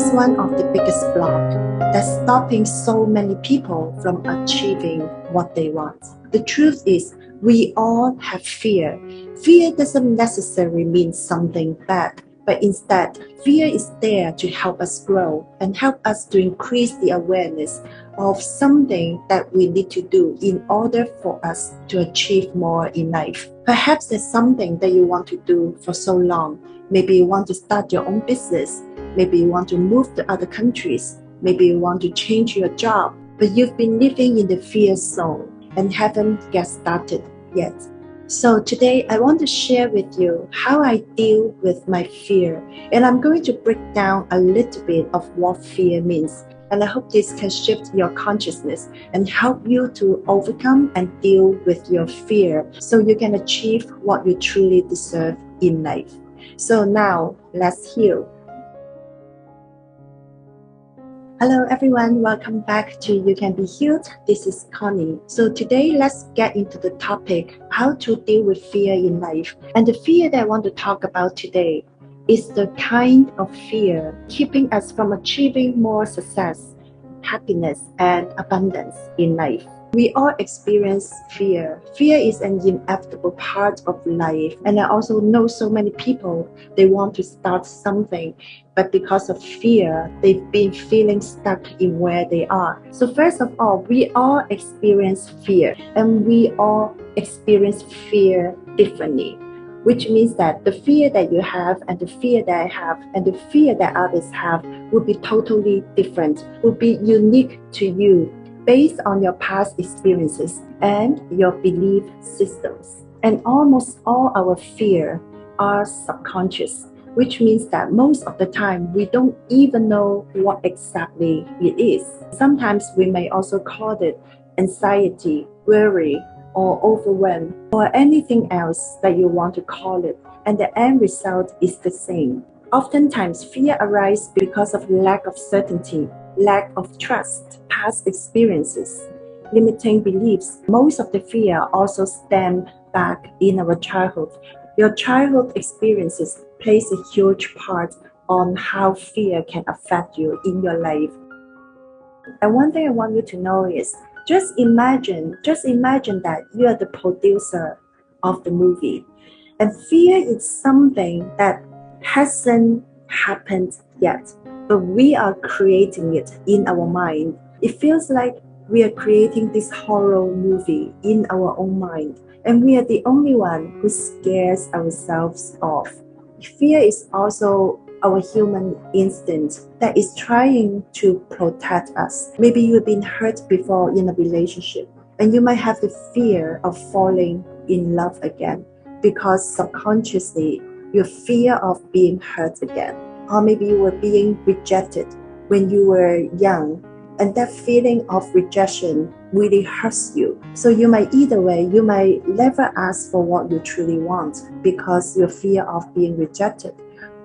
is one of the biggest blocks that's stopping so many people from achieving what they want. The truth is, we all have fear. Fear doesn't necessarily mean something bad, but instead, fear is there to help us grow and help us to increase the awareness of something that we need to do in order for us to achieve more in life. Perhaps there's something that you want to do for so long. Maybe you want to start your own business. Maybe you want to move to other countries. Maybe you want to change your job, but you've been living in the fear zone and haven't get started yet. So today I want to share with you how I deal with my fear, and I'm going to break down a little bit of what fear means. And I hope this can shift your consciousness and help you to overcome and deal with your fear so you can achieve what you truly deserve in life. So now let's heal. Hello everyone, welcome back to You Can Be Healed. This is Connie. So today let's get into the topic, how to deal with fear in life. And the fear that I want to talk about today is the kind of fear keeping us from achieving more success, happiness, and abundance in life. We all experience fear. Fear is an inevitable part of life. And I also know so many people, they want to start something, but because of fear, they've been feeling stuck in where they are. So first of all, we all experience fear, and we all experience fear differently, which means that the fear that you have and the fear that I have and the fear that others have will be totally different, will be unique to you based on your past experiences and your belief systems. And almost all our fear are subconscious, which means that most of the time we don't even know what exactly it is. Sometimes we may also call it anxiety, worry, or overwhelm, or anything else that you want to call it, and the end result is the same. Oftentimes, fear arises because of lack of certainty, lack of trust, past experiences, limiting beliefs. Most of the fear also stem back in our childhood. Your childhood experiences plays a huge part on how fear can affect you in your life. And one thing I want you to know is, just imagine that you are the producer of the movie. And fear is something that hasn't happened yet, but we are creating it in our mind. It feels like we are creating this horror movie in our own mind, and we are the only one who scares ourselves off. Fear is also our human instinct that is trying to protect us. Maybe you've been hurt before in a relationship, and you might have the fear of falling in love again because subconsciously your fear of being hurt again. Or maybe you were being rejected when you were young, and that feeling of rejection really hurts you. So you might either way, you might never ask for what you truly want because your fear of being rejected,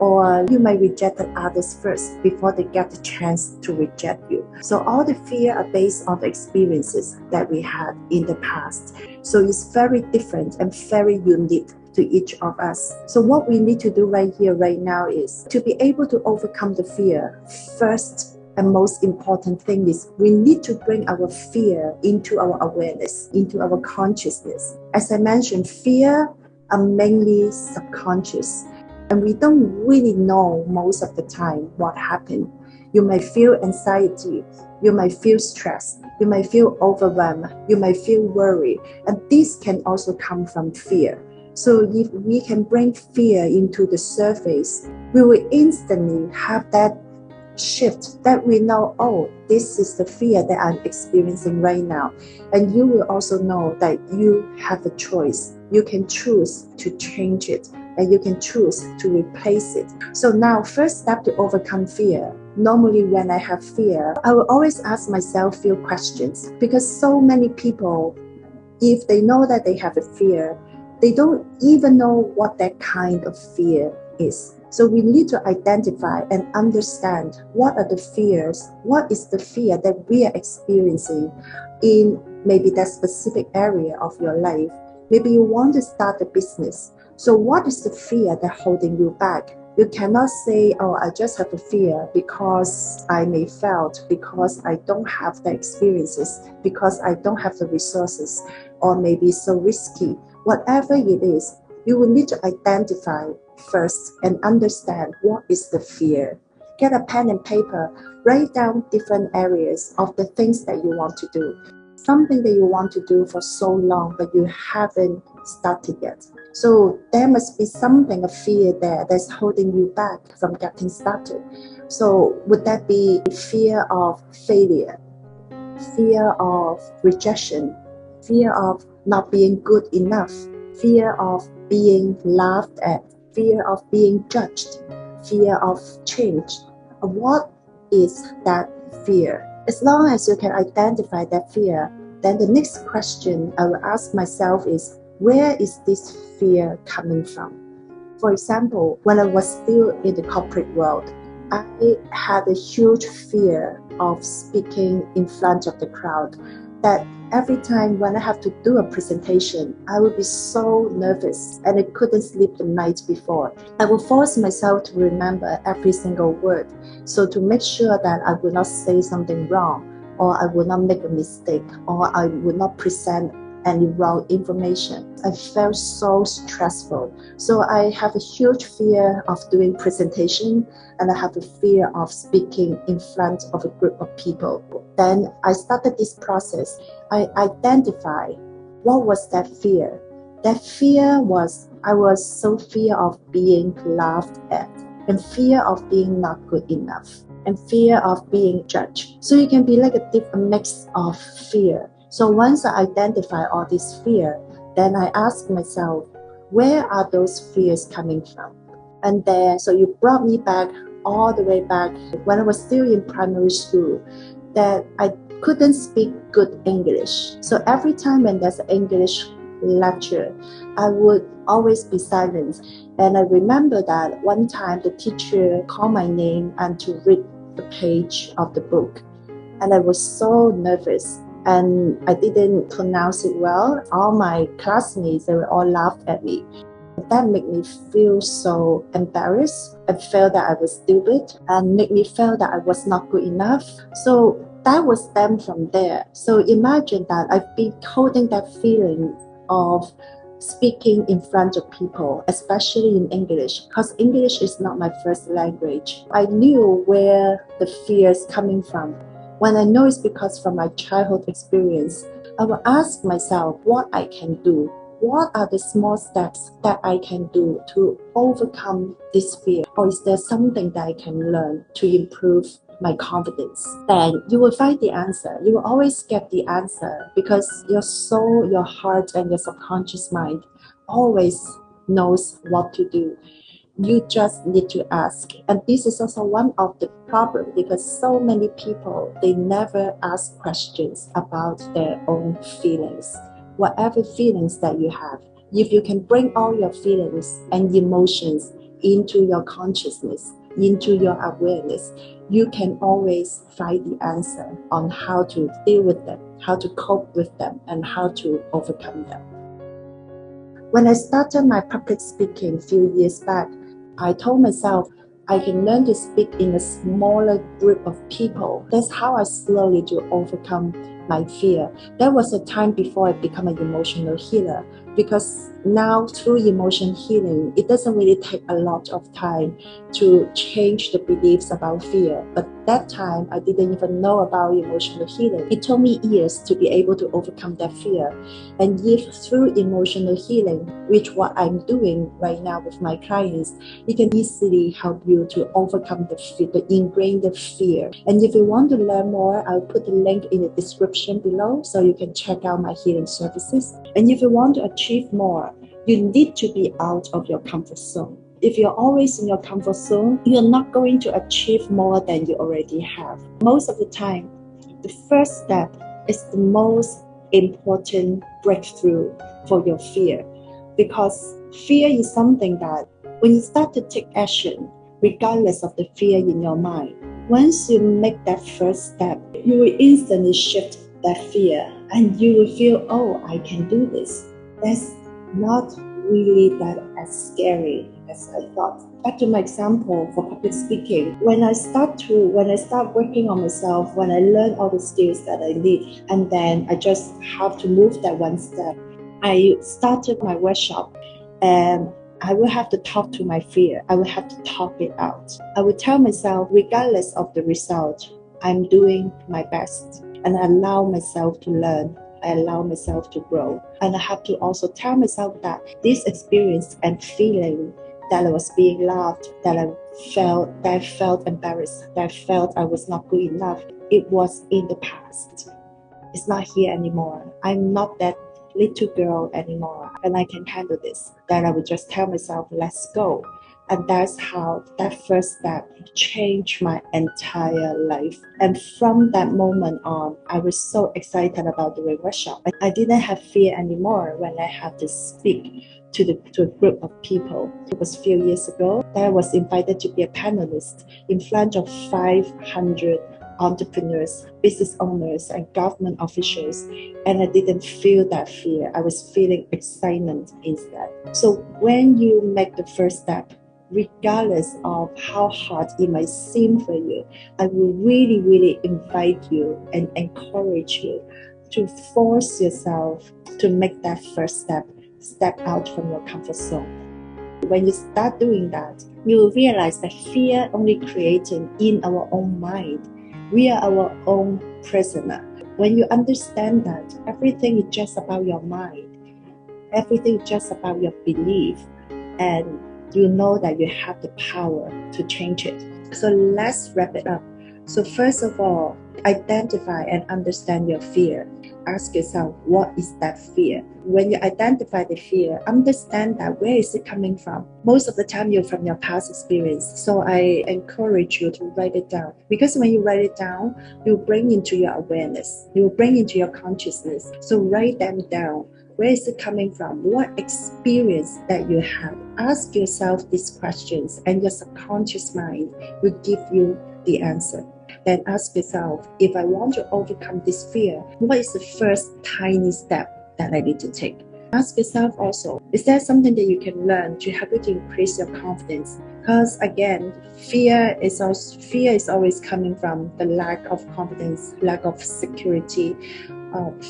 or you might reject others first before they get the chance to reject you. So all the fear are based on the experiences that we had in the past. So it's very different and very unique to each of us. So what we need to do right here, right now is to be able to overcome the fear. First and most important thing is we need to bring our fear into our awareness, into our consciousness. As I mentioned, fear are mainly subconscious, and we don't really know most of the time what happened. You might feel anxiety, you might feel stress, you might feel overwhelmed, you might feel worried, and this can also come from fear. So if we can bring fear into the surface, we will instantly have that shift that we know, oh, this is the fear that I'm experiencing right now. And you will also know that you have a choice. You can choose to change it, and you can choose to replace it. So now, first step to overcome fear. Normally when I have fear, I will always ask myself a few questions, because so many people, if they know that they have a fear, they don't even know what that kind of fear is. So we need to identify and understand what are the fears, what is the fear that we are experiencing in maybe that specific area of your life. Maybe you want to start a business. So what is the fear that's holding you back? You cannot say, oh, I just have a fear because I may fail, because I don't have the experiences, because I don't have the resources, or maybe so risky. Whatever it is, you will need to identify first and understand what is the fear. Get a pen and paper, write down different areas of the things that you want to do. Something that you want to do for so long, but you haven't started yet. So there must be something, a fear there that's holding you back from getting started. So would that be fear of failure, fear of rejection, fear of not being good enough, fear of being laughed at, fear of being judged, fear of change? What is that fear? As long as you can identify that fear, then the next question I will ask myself is, where is this fear coming from? For example, when I was still in the corporate world, I had a huge fear of speaking in front of the crowd, that every time when I have to do a presentation, I would be so nervous and I couldn't sleep the night before. I would force myself to remember every single word, so to make sure that I would not say something wrong, or I would not make a mistake, or I would not present any wrong information. I felt so stressful. So I have a huge fear of doing presentation, and I have a fear of speaking in front of a group of people. Then I started this process. I identified what was that fear. That fear was, I was so fear of being laughed at, and fear of being not good enough, and fear of being judged. So it can be like a mix of fear. So once I identify all this fear, then I ask myself, where are those fears coming from? And then, so you brought me back all the way back when I was still in primary school, that I couldn't speak good English. So every time when there's an English lecture, I would always be silent. And I remember that one time the teacher called my name and to read the page of the book. And I was so nervous, and I didn't pronounce it well. All my classmates, they were all laughed at me. That made me feel so embarrassed and felt that I was stupid, and made me feel that I was not good enough. So that was stemmed from there. So imagine that I've been holding that feeling of speaking in front of people, especially in English, because English is not my first language. I knew where the fear is coming from. When I know it's because from my childhood experience, I will ask myself what I can do. What are the small steps that I can do to overcome this fear? Or is there something that I can learn to improve my confidence? Then you will find the answer. You will always get the answer, because your soul, your heart, and your subconscious mind always knows what to do. You just need to ask. And this is also one of the problems, because so many people, they never ask questions about their own feelings. Whatever feelings that you have, if you can bring all your feelings and emotions into your consciousness, into your awareness, you can always find the answer on how to deal with them, how to cope with them, and how to overcome them. When I started my public speaking a few years back, I told myself I can learn to speak in a smaller group of people. That's how I slowly to overcome my fear. That was a time before I become an emotional healer, because now through emotion healing, it doesn't really take a lot of time to change the beliefs about fear. But that time, I didn't even know about emotional healing. It took me years to be able to overcome that fear. And if through emotional healing, which what I'm doing right now with my clients, it can easily help you to overcome the ingrained fear. And if you want to learn more, I'll put the link in the description below so you can check out my healing services. And if you want to achieve more, you need to be out of your comfort zone. If you're always in your comfort zone, you're not going to achieve more than you already have. Most of the time, the first step is the most important breakthrough for your fear, because fear is something that when you start to take action, regardless of the fear in your mind, once you make that first step, you will instantly shift that fear and you will feel, oh, I can do this. That's not really that as scary as I thought. Back to my example for public speaking. When I start working on myself, when I learn all the skills that I need, and then I just have to move that one step. I started my workshop, and I will have to talk to my fear. I will have to talk it out. I will tell myself, regardless of the result, I'm doing my best, and I allow myself to learn. I allow myself to grow. And I have to also tell myself that this experience and feeling that I was being loved, that I felt embarrassed, that I felt I was not good enough, it was in the past. It's not here anymore. I'm not that little girl anymore, and I can handle this. Then I would just tell myself, let's go. And that's how that first step changed my entire life. And from that moment on, I was so excited about doing workshop. I didn't have fear anymore when I had to speak to a group of people. It was a few years ago that I was invited to be a panelist in front of 500 entrepreneurs, business owners, and government officials, and I didn't feel that fear. I was feeling excitement instead. So when you make the first step, regardless of how hard it might seem for you, I will really, really invite you and encourage you to force yourself to make that first step out from your comfort zone. When you start doing that, you will realize that fear only created in our own mind. We are our own prisoner. When you understand that everything is just about your mind, everything is just about your belief, and you know that you have the power to change it. So let's wrap it up. So first of all, identify and understand your fear. Ask yourself, what is that fear? When you identify the fear, understand that where is it coming from? Most of the time you're from your past experience. So I encourage you to write it down. Because when you write it down, you bring into your awareness. You bring into your consciousness. So write them down. Where is it coming from? What experience that you have? Ask yourself these questions, and your subconscious mind will give you the answer. Then ask yourself, if I want to overcome this fear, what is the first tiny step that I need to take? Ask yourself also, is there something that you can learn to help you to increase your confidence? Because again, fear is always coming from the lack of confidence, lack of security,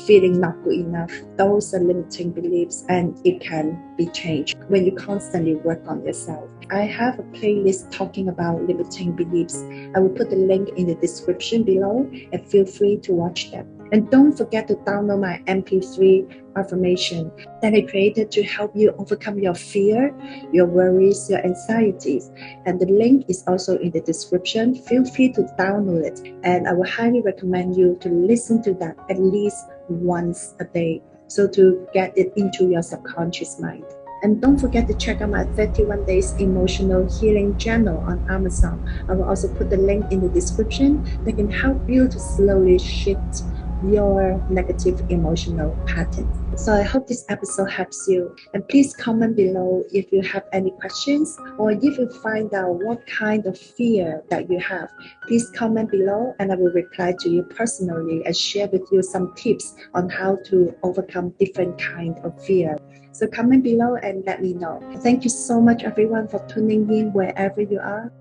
feeling not good enough. Those are limiting beliefs, and it can be changed when you constantly work on yourself. I have a playlist talking about limiting beliefs. I will put the link in the description below, and feel free to watch them. And don't forget to download my MP3 affirmation that I created to help you overcome your fear, your worries, your anxieties. And the link is also in the description. Feel free to download it. And I will highly recommend you to listen to that at least once a day, so to get it into your subconscious mind. And don't forget to check out my 31 Days Emotional Healing Journal on Amazon. I will also put the link in the description that can help you to slowly shift your negative emotional pattern. So I hope this episode helps you, and please comment below if you have any questions, or if you find out what kind of fear that you have. Please comment below, and I will reply to you personally and share with you some tips on how to overcome different kind of fear. So comment below and let me know. Thank you so much everyone for tuning in wherever you are.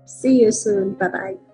See you soon. Bye bye.